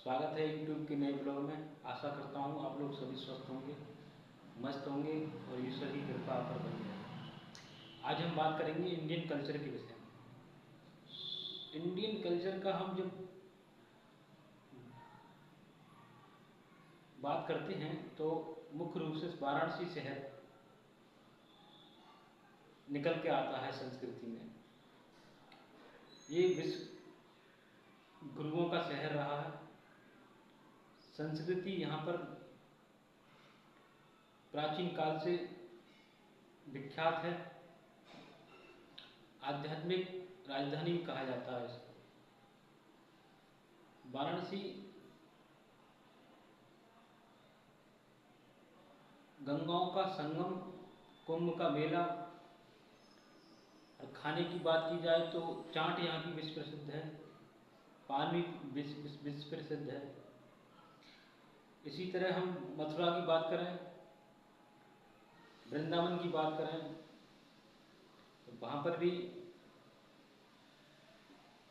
स्वागत है यूट्यूब के नए ब्लॉग में। आशा करता हूँ आप लोग सभी स्वस्थ होंगे, मस्त होंगे और ईश्वर की कृपा आप पर बनी रहेगी। आज हम बात करेंगे इंडियन कल्चर के विषय में। इंडियन कल्चर का हम जब बात करते हैं तो मुख्य रूप से वाराणसी शहर निकल के आता है संस्कृति में। ये विश्व गुरुओं का शहर रहा है। संस्कृति यहाँ पर प्राचीन काल से विख्यात है। आध्यात्मिक राजधानी कहा जाता है इसको। वाराणसी गंगाओं का संगम, कुंभ का मेला, और खाने की बात की जाए तो चाट यहाँ की विश्व प्रसिद्ध है, पान भी विश्व प्रसिद्ध है। इसी तरह हम मथुरा की बात करें, वृंदावन की बात करें तो वहाँ पर भी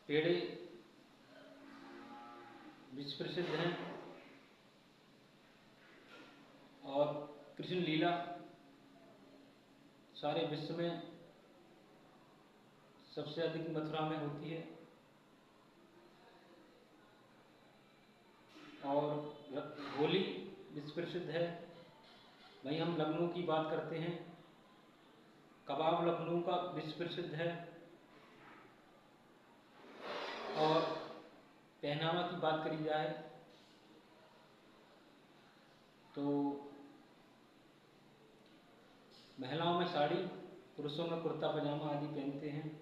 पेड़े विश्व प्रसिद्ध हैं और कृष्ण लीला सारे विश्व में सबसे अधिक मथुरा में होती है। और होली विश्व प्रसिद्ध है। वहीं हम लखनऊ की बात करते हैं, कबाब लखनऊ का विश्व प्रसिद्ध है। और पहनावा की बात करी जाए तो महिलाओं में साड़ी, पुरुषों में कुर्ता पजामा आदि पहनते हैं।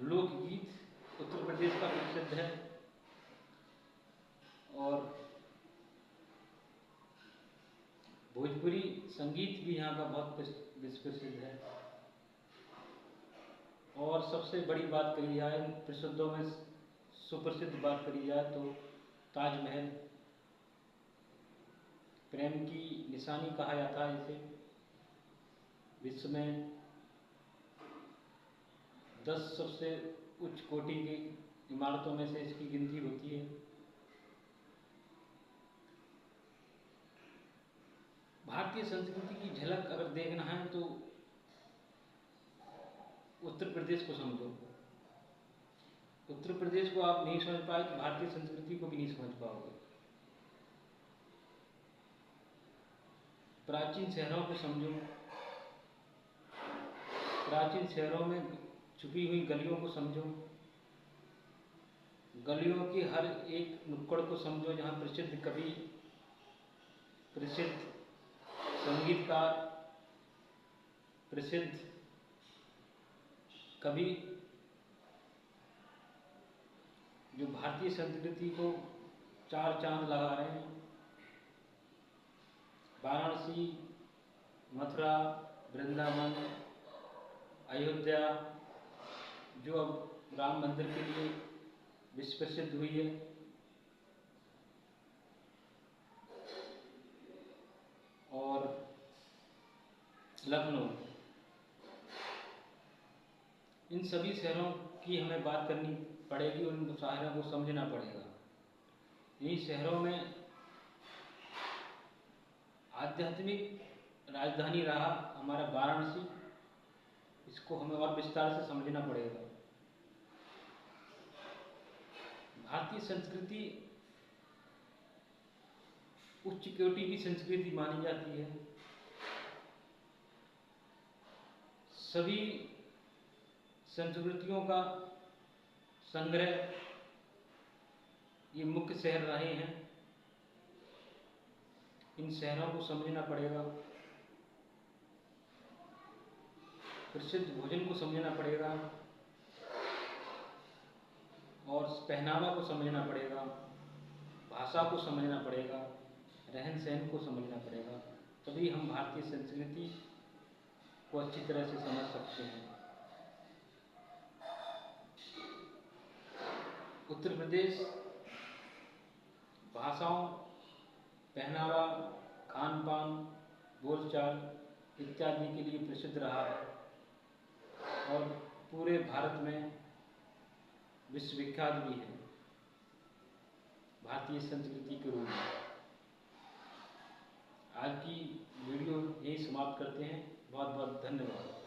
लोकगीत उत्तर प्रदेश का प्रसिद्ध है और भोजपुरी संगीत भी यहाँ का बहुत विश्व प्रसिद्ध है। और सबसे बड़ी बात करी जाए, प्रसिद्धों में सुप्रसिद्ध बात करी जाए तो ताजमहल प्रेम की निशानी कहा जाता है इसे। विश्व में 10 सबसे उच्च कोटि की इमारतों में से इसकी गिनती होती है। भारतीय संस्कृति की झलक अगर देखना है तो उत्तर प्रदेश को समझो। उत्तर प्रदेश को आप नहीं समझ पाए तो भारतीय संस्कृति को भी नहीं समझ पाओगे। प्राचीन शहरों को समझो, प्राचीन शहरों में छुपी हुई गलियों को समझो, गलियों की हर एक नुक्कड़ को समझो जहाँ प्रसिद्ध कवि, प्रसिद्ध संगीतकार, प्रसिद्ध कवि जो भारतीय संस्कृति को चार चांद लगा रहे हैं। वाराणसी, मथुरा, वृंदावन, अयोध्या जो अब राम मंदिर के लिए विश्व प्रसिद्ध हुई है, और लखनऊ, इन सभी शहरों की हमें बात करनी पड़ेगी, उन शहरों को समझना पड़ेगा। इन शहरों में आध्यात्मिक राजधानी रहा हमारा वाराणसी, इसको हमें और विस्तार से समझना पड़ेगा। भारतीय संस्कृति उच्च कोटि की संस्कृति मानी जाती है। सभी संस्कृतियों का संग्रह ये मुख्य शहर रहे हैं। इन शहरों को समझना पड़ेगा, प्रसिद्ध भोजन को समझना पड़ेगा और पहनावा को समझना पड़ेगा, भाषा को समझना पड़ेगा, रहन सहन को समझना पड़ेगा। तभी हम भारतीय संस्कृति को अच्छी तरह से समझ सकते हैं। उत्तर प्रदेश भाषाओं, पहनावा, खान पान, बोलचाल इत्यादि के लिए प्रसिद्ध रहा है और पूरे भारत में विश्वविख्यात भी है भारतीय संस्कृति के रूप में। आज की वीडियो यही समाप्त करते हैं। बहुत बहुत धन्यवाद।